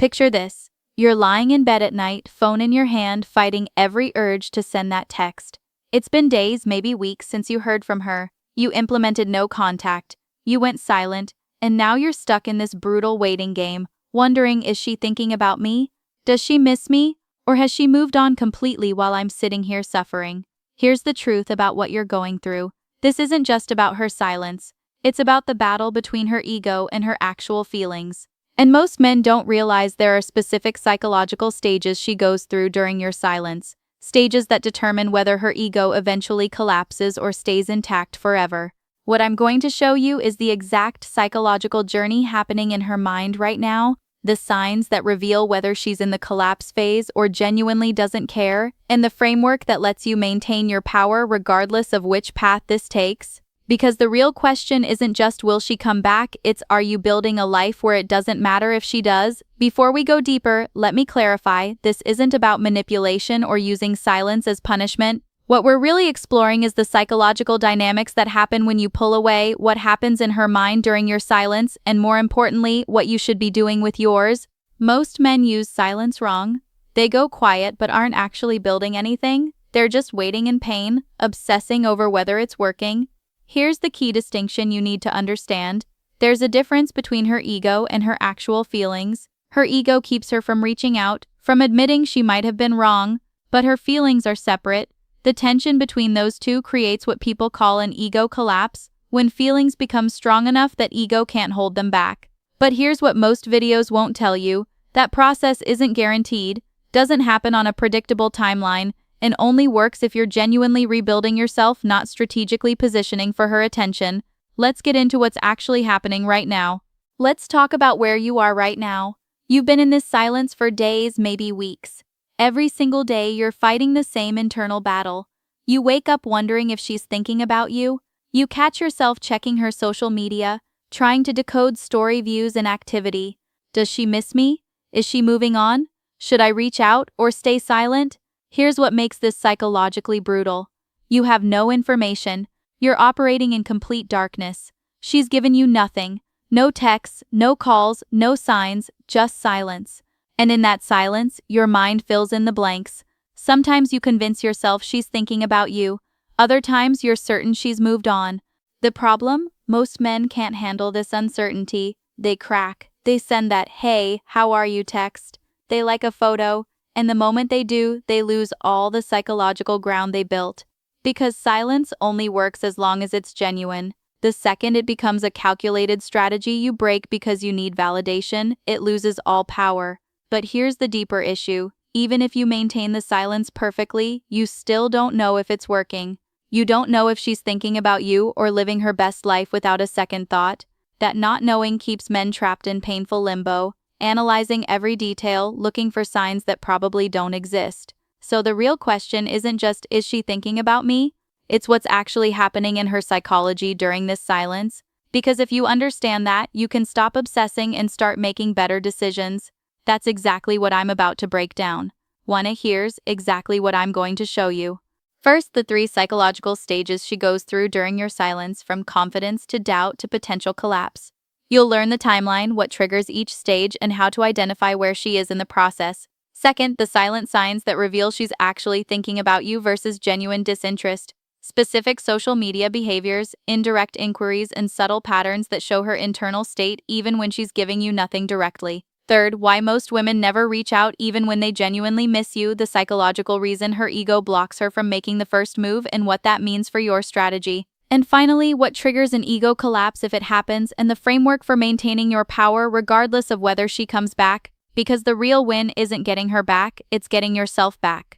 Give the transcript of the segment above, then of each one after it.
Picture this. You're lying in bed at night, phone in your hand, fighting every urge to send that text. It's been days, maybe weeks, since you heard from her. You implemented no contact. You went silent, and now you're stuck in this brutal waiting game, wondering, is she thinking about me? Does she miss me? Or has she moved on completely while I'm sitting here suffering? Here's the truth about what you're going through. This isn't just about her silence. It's about the battle between her ego and her actual feelings. And most men don't realize there are specific psychological stages she goes through during your silence, stages that determine whether her ego eventually collapses or stays intact forever. What I'm going to show you is the exact psychological journey happening in her mind right now, the signs that reveal whether she's in the collapse phase or genuinely doesn't care, and the framework that lets you maintain your power regardless of which path this takes. Because the real question isn't just will she come back, it's are you building a life where it doesn't matter if she does? Before we go deeper, let me clarify, this isn't about manipulation or using silence as punishment. What we're really exploring is the psychological dynamics that happen when you pull away, what happens in her mind during your silence, and more importantly, what you should be doing with yours. Most men use silence wrong. They go quiet but aren't actually building anything. They're just waiting in pain, obsessing over whether it's working. Here's the key distinction you need to understand. There's a difference between her ego and her actual feelings. Her ego keeps her from reaching out, from admitting she might have been wrong, but her feelings are separate. The tension between those two creates what people call an ego collapse, when feelings become strong enough that ego can't hold them back. But here's what most videos won't tell you. That process isn't guaranteed, doesn't happen on a predictable timeline, and only works if you're genuinely rebuilding yourself, not strategically positioning for her attention. Let's get into what's actually happening right now. Let's talk about where you are right now. You've been in this silence for days, maybe weeks. Every single day, you're fighting the same internal battle. You wake up wondering if she's thinking about you. You catch yourself checking her social media, trying to decode story views and activity. Does she miss me? Is she moving on? Should I reach out or stay silent? Here's what makes this psychologically brutal. You have no information. You're operating in complete darkness. She's given you nothing. No texts, no calls, no signs, just silence. And in that silence, your mind fills in the blanks. Sometimes you convince yourself she's thinking about you. Other times you're certain she's moved on. The problem? Most men can't handle this uncertainty. They crack. They send that, "Hey, how are you?" text. They like a photo. And the moment they do, they lose all the psychological ground they built. Because silence only works as long as it's genuine. The second it becomes a calculated strategy you break because you need validation, it loses all power. But here's the deeper issue. Even if you maintain the silence perfectly, you still don't know if it's working. You don't know if she's thinking about you or living her best life without a second thought. That not knowing keeps men trapped in painful limbo, analyzing every detail, looking for signs that probably don't exist. So the real question isn't just, is she thinking about me? It's what's actually happening in her psychology during this silence. Because if you understand that, you can stop obsessing and start making better decisions. That's exactly what I'm about to break down. Here's exactly what I'm going to show you. First, the 3 psychological stages she goes through during your silence, from confidence to doubt to potential collapse. You'll learn the timeline, what triggers each stage, and how to identify where she is in the process. Second, the silent signs that reveal she's actually thinking about you versus genuine disinterest. Specific social media behaviors, indirect inquiries, and subtle patterns that show her internal state even when she's giving you nothing directly. Third, why most women never reach out even when they genuinely miss you, the psychological reason her ego blocks her from making the first move, and what that means for your strategy. And finally, what triggers an ego collapse if it happens, and the framework for maintaining your power regardless of whether she comes back. Because the real win isn't getting her back, it's getting yourself back.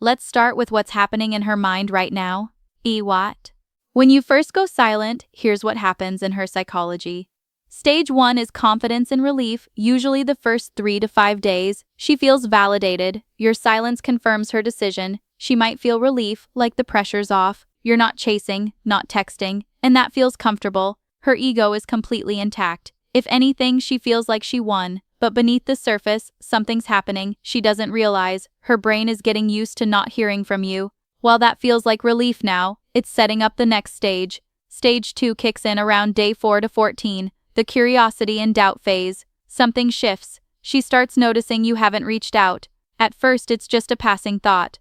Let's start with what's happening in her mind right now. What? When you first go silent, here's what happens in her psychology. Stage 1 is confidence and relief. Usually the first 3 to 5 days, she feels validated. Your silence confirms her decision. She might feel relief, like the pressure's off. You're not chasing, not texting, and that feels comfortable. Her ego is completely intact. If anything, she feels like she won. But beneath the surface, something's happening she doesn't realize. Her brain is getting used to not hearing from you. While that feels like relief now, it's setting up the next stage. Stage 2 kicks in around day 4 to 14, the curiosity and doubt phase. Something shifts. She starts noticing you haven't reached out. At first it's just a passing thought.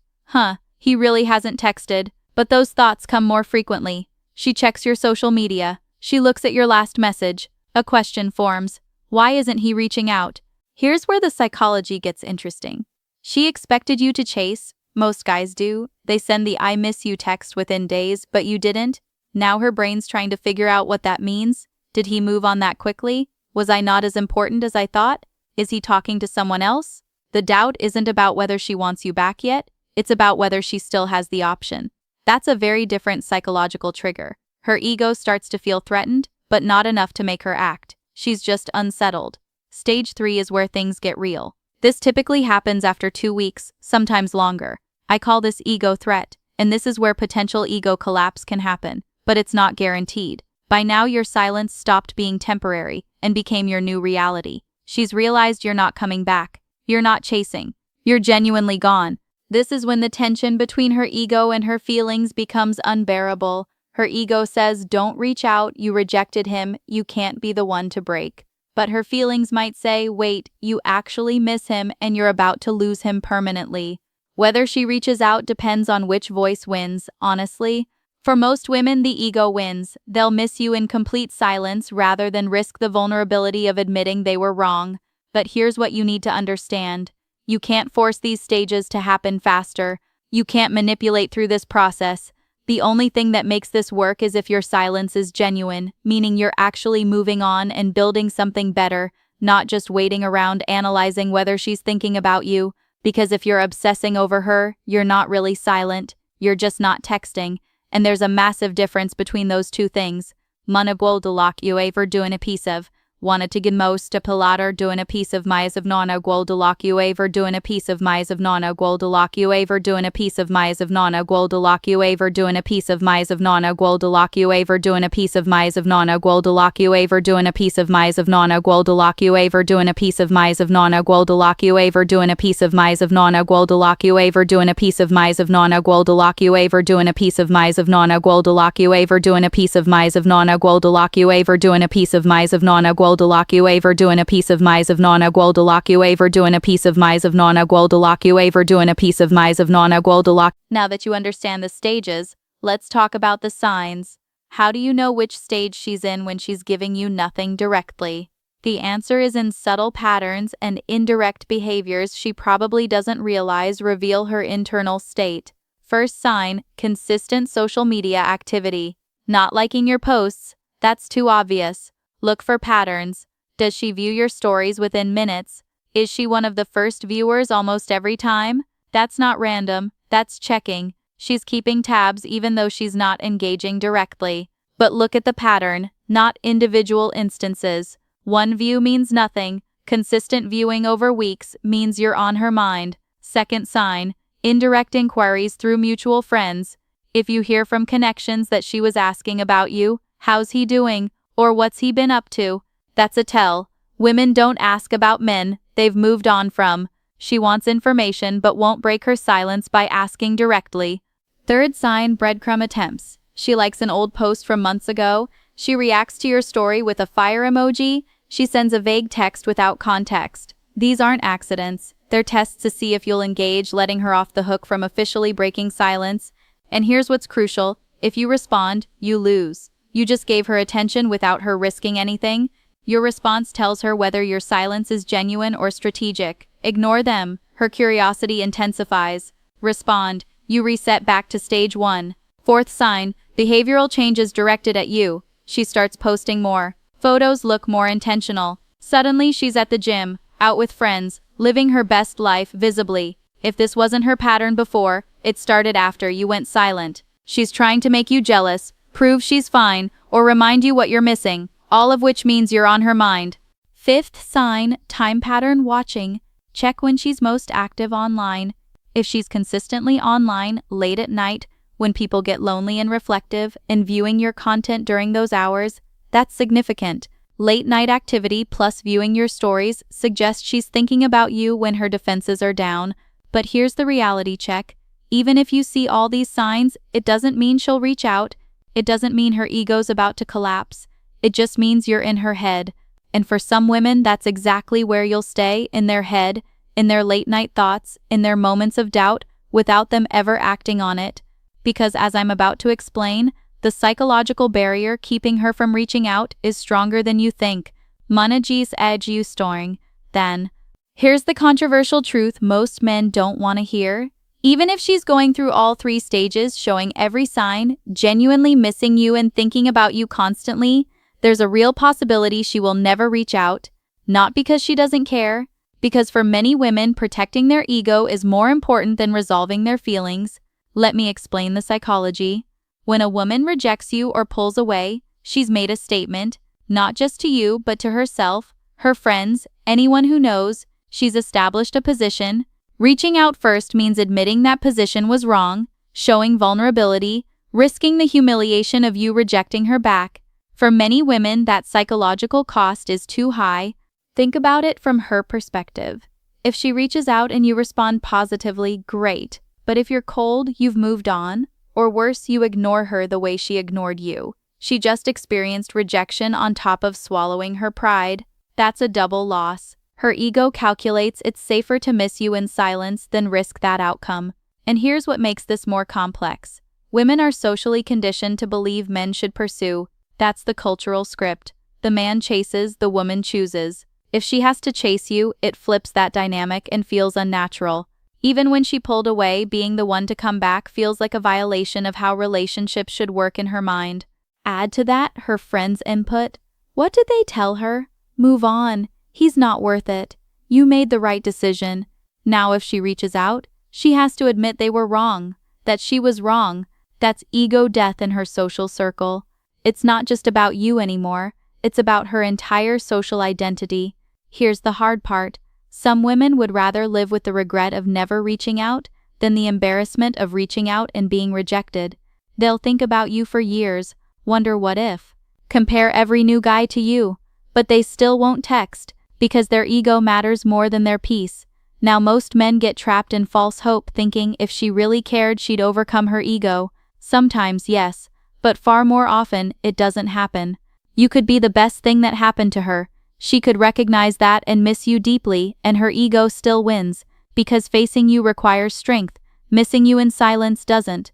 He really hasn't texted. But those thoughts come more frequently. She checks your social media. She looks at your last message. A question forms. Why isn't he reaching out? Here's where the psychology gets interesting. She expected you to chase. Most guys do. They send the "I miss you" text within days, but you didn't. Now her brain's trying to figure out what that means. Did he move on that quickly? Was I not as important as I thought? Is he talking to someone else? The doubt isn't about whether she wants you back yet. It's about whether she still has the option. That's a very different psychological trigger. Her ego starts to feel threatened, but not enough to make her act. She's just unsettled. Stage 3 is where things get real. This typically happens after 2 weeks, sometimes longer. I call this ego threat, and this is where potential ego collapse can happen, but it's not guaranteed. By now your silence stopped being temporary and became your new reality. She's realized you're not coming back. You're not chasing. You're genuinely gone. This is when the tension between her ego and her feelings becomes unbearable. Her ego says, "Don't reach out, you rejected him, you can't be the one to break." But her feelings might say, "Wait, you actually miss him and you're about to lose him permanently." Whether she reaches out depends on which voice wins, honestly. For most women, the ego wins. They'll miss you in complete silence rather than risk the vulnerability of admitting they were wrong. But here's what you need to understand. You can't force these stages to happen faster. You can't manipulate through this process. The only thing that makes this work is if your silence is genuine, meaning you're actually moving on and building something better, not just waiting around analyzing whether she's thinking about you. Because if you're obsessing over her, you're not really silent, you're just not texting. And there's a massive difference between those two things. Managwaldalak you ever doing a piece of. Wanted to get most a pilater doing a piece of Myas of Nana Gwaldalak you ever doing a piece of Myas of Nana Gwaldalak you ever doing a piece of Myas of Nana Gwaldalak you ever doing a piece of Myas of Nana Gwaldalak you ever doing a piece of Myas of Nana Gwaldalak you ever doing a piece of Myas of Nana Gwaldalak you ever doing a piece of Myas of Nana Gwaldalak you ever doing a piece of Myas of Nana Gwaldalak you ever doing a piece of Myas of Nana Gwaldalak you ever doing a piece of Myas of Nana Gwaldalak you ever doing a piece of Myas of Nana Gwaldalak you ever doing a piece of Myas of Nana Gwaldalak you ever doing a piece of Myas of Nana Gwaldalak you ever doing a piece of Myas of Nana Gwaldalak you ever doing a piece of Myas of Nana Gwaldalak. Now that you understand the stages, let's talk about the signs. How do you know which stage she's in when she's giving you nothing directly? The answer is in subtle patterns and indirect behaviors she probably doesn't realize reveal her internal state. First sign, consistent social media activity. Not liking your posts, that's too obvious. Look for patterns. Does she view your stories within minutes? Is she one of the first viewers almost every time? That's not random, that's checking. She's keeping tabs even though she's not engaging directly. But look at the pattern, not individual instances. One view means nothing. Consistent viewing over weeks means you're on her mind. Second sign, indirect inquiries through mutual friends. If you hear from connections that she was asking about you, how's he doing, or what's he been up to, that's a tell. Women don't ask about men they've moved on from. She wants information but won't break her silence by asking directly. Third sign, breadcrumb attempts. She likes an old post from months ago. She reacts to your story with a fire emoji. She sends a vague text without context. These aren't accidents. They're tests to see if you'll engage, letting her off the hook from officially breaking silence. And here's what's crucial. If you respond, you lose. You just gave her attention without her risking anything. Your response tells her whether your silence is genuine or strategic. Ignore them. Her curiosity intensifies. Respond. You reset back to stage 1. Fourth sign, behavioral changes directed at you. She starts posting more. Photos look more intentional. Suddenly she's at the gym, out with friends, living her best life visibly. If this wasn't her pattern before, it started after you went silent. She's trying to make you jealous, prove she's fine, or remind you what you're missing, all of which means you're on her mind. Fifth sign, time pattern watching. Check when she's most active online. If she's consistently online, late at night, when people get lonely and reflective, and viewing your content during those hours, that's significant. Late night activity plus viewing your stories suggests she's thinking about you when her defenses are down. But here's the reality check. Even if you see all these signs, it doesn't mean she'll reach out. It doesn't mean her ego's about to collapse. It just means you're in her head. And for some women, that's exactly where you'll stay, in their head, in their late-night thoughts, in their moments of doubt, without them ever acting on it. Because as I'm about to explain, the psychological barrier keeping her from reaching out is stronger than you think. Managees edge you storing. Then, here's the controversial truth most men don't want to hear. Even if she's going through all 3 stages, showing every sign, genuinely missing you and thinking about you constantly, there's a real possibility she will never reach out. Not because she doesn't care, because for many women, protecting their ego is more important than resolving their feelings. Let me explain the psychology. When a woman rejects you or pulls away, she's made a statement, not just to you, but to herself, her friends, anyone who knows. She's established a position. Reaching out first means admitting that position was wrong, showing vulnerability, risking the humiliation of you rejecting her back. For many women, that psychological cost is too high. Think about it from her perspective. If she reaches out and you respond positively, great. But if you're cold, you've moved on. Or worse, you ignore her the way she ignored you. She just experienced rejection on top of swallowing her pride. That's a double loss. Her ego calculates it's safer to miss you in silence than risk that outcome. And here's what makes this more complex. Women are socially conditioned to believe men should pursue. That's the cultural script. The man chases, the woman chooses. If she has to chase you, it flips that dynamic and feels unnatural. Even when she pulled away, being the one to come back feels like a violation of how relationships should work in her mind. Add to that her friends' input. What did they tell her? Move on. He's not worth it. You made the right decision. Now if she reaches out, she has to admit they were wrong, that she was wrong. That's ego death in her social circle. It's not just about you anymore. It's about her entire social identity. Here's the hard part. Some women would rather live with the regret of never reaching out than the embarrassment of reaching out and being rejected. They'll think about you for years, wonder what if, compare every new guy to you, but they still won't text because their ego matters more than their peace. Now most men get trapped in false hope, thinking if she really cared she'd overcome her ego. Sometimes, yes, but far more often, it doesn't happen. You could be the best thing that happened to her. She could recognize that and miss you deeply, and her ego still wins, because facing you requires strength, missing you in silence doesn't.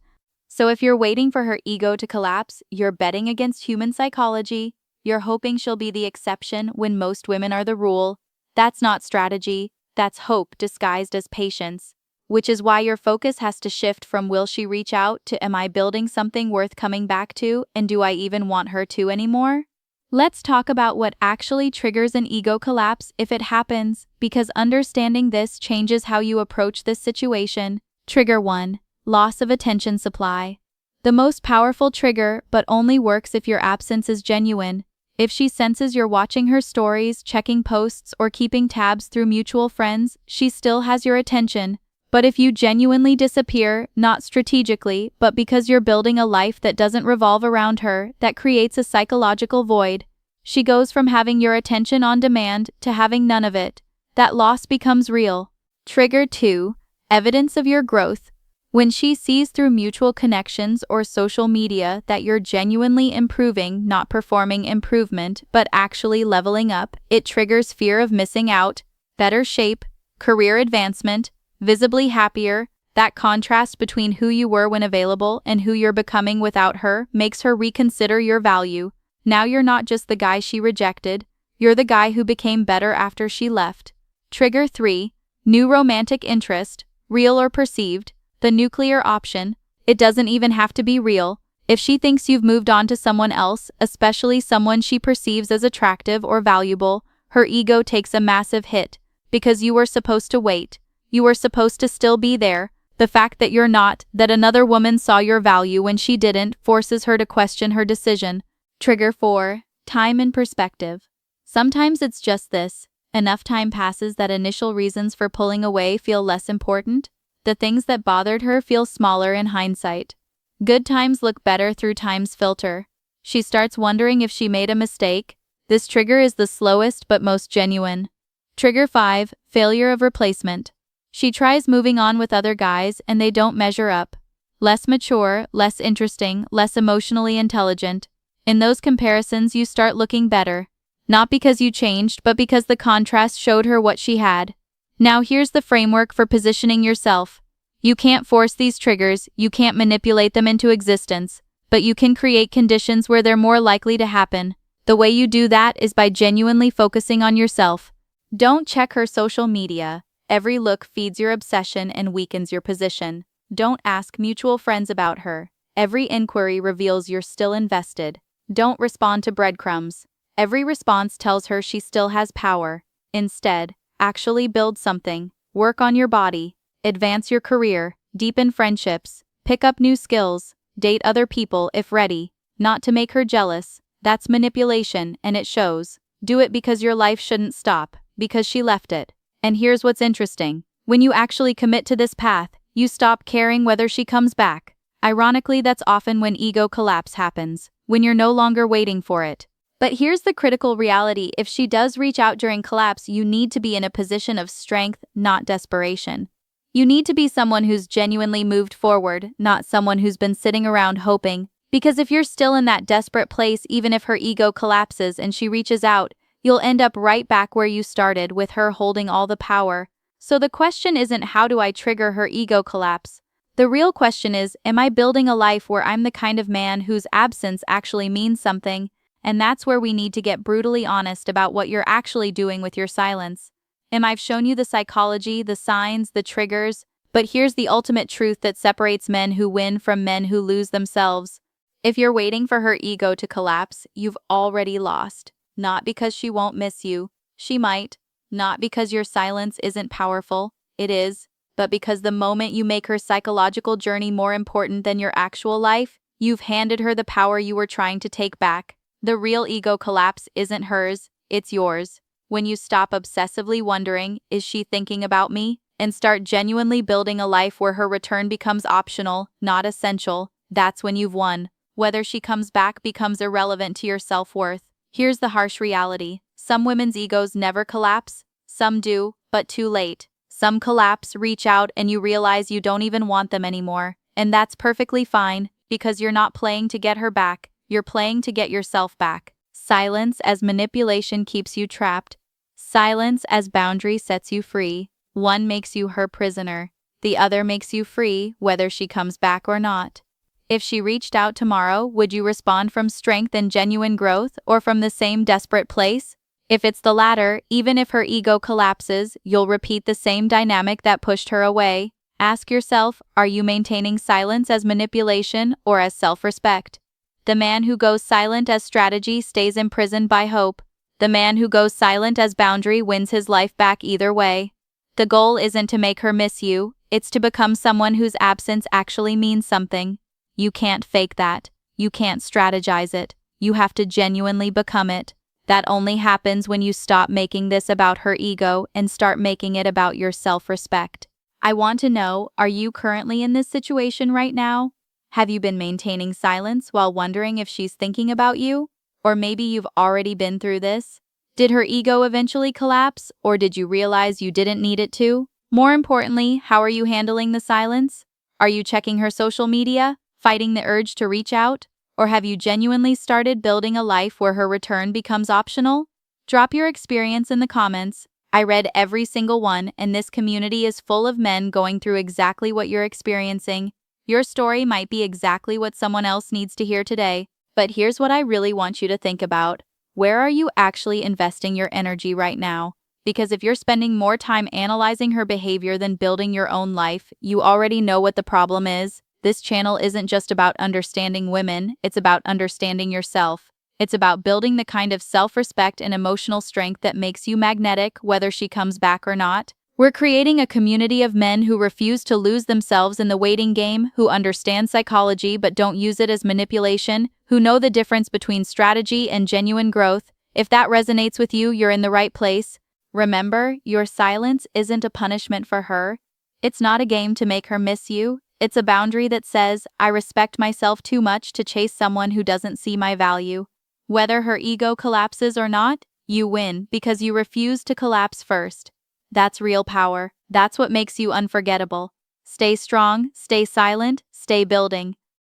So if you're waiting for her ego to collapse, you're betting against human psychology. You're hoping she'll be the exception when most women are the rule. That's not strategy, that's hope disguised as patience. Which is why your focus has to shift from will she reach out to am I building something worth coming back to, and do I even want her to anymore? Let's talk about what actually triggers an ego collapse if it happens, because understanding this changes how you approach this situation. Trigger 1. Loss of attention supply. The most powerful trigger, but only works if your absence is genuine. If she senses you're watching her stories, checking posts, or keeping tabs through mutual friends, she still has your attention. But if you genuinely disappear, not strategically, but because you're building a life that doesn't revolve around her, that creates a psychological void. She goes from having your attention on demand to having none of it. That loss becomes real. Trigger 2. Evidence of your growth. When she sees through mutual connections or social media that you're genuinely improving, not performing improvement, but actually leveling up, it triggers fear of missing out, better shape, career advancement, visibly happier. That contrast between who you were when available and who you're becoming without her makes her reconsider your value. Now you're not just the guy she rejected, you're the guy who became better after she left. Trigger 3. New romantic interest, real or perceived. The nuclear option. It doesn't even have to be real. If she thinks you've moved on to someone else, especially someone she perceives as attractive or valuable, her ego takes a massive hit. Because you were supposed to wait. You were supposed to still be there. The fact that you're not, that another woman saw your value when she didn't, forces her to question her decision. Trigger 4. Time and perspective. Sometimes it's just this. Enough time passes that initial reasons for pulling away feel less important. The things that bothered her feel smaller in hindsight. Good times look better through time's filter. She starts wondering if she made a mistake. This trigger is the slowest but most genuine. Trigger 5. Failure of replacement. She tries moving on with other guys and they don't measure up. Less mature, less interesting, less emotionally intelligent. In those comparisons you start looking better. Not because you changed, but because the contrast showed her what she had. Now here's the framework for positioning yourself. You can't force these triggers, you can't manipulate them into existence, but you can create conditions where they're more likely to happen. The way you do that is by genuinely focusing on yourself. Don't check her social media. Every look feeds your obsession and weakens your position. Don't ask mutual friends about her. Every inquiry reveals you're still invested. Don't respond to breadcrumbs. Every response tells her she still has power. Instead, actually build something. Work on your body. Advance your career. Deepen friendships. Pick up new skills. Date other people if ready. Not to make her jealous. That's manipulation, and it shows. Do it because your life shouldn't stop, because she left it. And here's what's interesting. When you actually commit to this path, you stop caring whether she comes back. Ironically, that's often when ego collapse happens, when you're no longer waiting for it. But here's the critical reality: if she does reach out during collapse, you need to be in a position of strength, not desperation. You need to be someone who's genuinely moved forward, not someone who's been sitting around hoping. Because if you're still in that desperate place, even if her ego collapses and she reaches out, you'll end up right back where you started, with her holding all the power. So the question isn't, how do I trigger her ego collapse? The real question is, am I building a life where I'm the kind of man whose absence actually means something? And that's where we need to get brutally honest about what you're actually doing with your silence. I've shown you the psychology, the signs, the triggers, but here's the ultimate truth that separates men who win from men who lose themselves. If you're waiting for her ego to collapse, you've already lost. Not because she won't miss you, she might. Not because your silence isn't powerful, it is. But because the moment you make her psychological journey more important than your actual life, you've handed her the power you were trying to take back. The real ego collapse isn't hers, it's yours. When you stop obsessively wondering, is she thinking about me? And start genuinely building a life where her return becomes optional, not essential, that's when you've won. Whether she comes back becomes irrelevant to your self-worth. Here's the harsh reality. Some women's egos never collapse. Some do, but too late. Some collapse, reach out, and you realize you don't even want them anymore. And that's perfectly fine, because you're not playing to get her back. You're playing to get yourself back. Silence as manipulation keeps you trapped. Silence as boundary sets you free. One makes you her prisoner. The other makes you free, whether she comes back or not. If she reached out tomorrow, would you respond from strength and genuine growth, or from the same desperate place? If it's the latter, even if her ego collapses, you'll repeat the same dynamic that pushed her away. Ask yourself, are you maintaining silence as manipulation or as self-respect? The man who goes silent as strategy stays imprisoned by hope. The man who goes silent as boundary wins his life back either way. The goal isn't to make her miss you, it's to become someone whose absence actually means something. You can't fake that. You can't strategize it. You have to genuinely become it. That only happens when you stop making this about her ego and start making it about your self-respect. I want to know, are you currently in this situation right now? Have you been maintaining silence while wondering if she's thinking about you? Or maybe you've already been through this? Did her ego eventually collapse, or did you realize you didn't need it to? More importantly, how are you handling the silence? Are you checking her social media, fighting the urge to reach out? Or have you genuinely started building a life where her return becomes optional? Drop your experience in the comments. I read every single one, and this community is full of men going through exactly what you're experiencing. Your story might be exactly what someone else needs to hear today, but here's what I really want you to think about. Where are you actually investing your energy right now? Because if you're spending more time analyzing her behavior than building your own life, you already know what the problem is. This channel isn't just about understanding women, it's about understanding yourself. It's about building the kind of self-respect and emotional strength that makes you magnetic, whether she comes back or not. We're creating a community of men who refuse to lose themselves in the waiting game, who understand psychology but don't use it as manipulation, who know the difference between strategy and genuine growth. If that resonates with you, you're in the right place. Remember, your silence isn't a punishment for her. It's not a game to make her miss you. It's a boundary that says, I respect myself too much to chase someone who doesn't see my value. Whether her ego collapses or not, you win because you refuse to collapse first. That's real power. That's what makes you unforgettable. Stay strong, stay silent, stay building.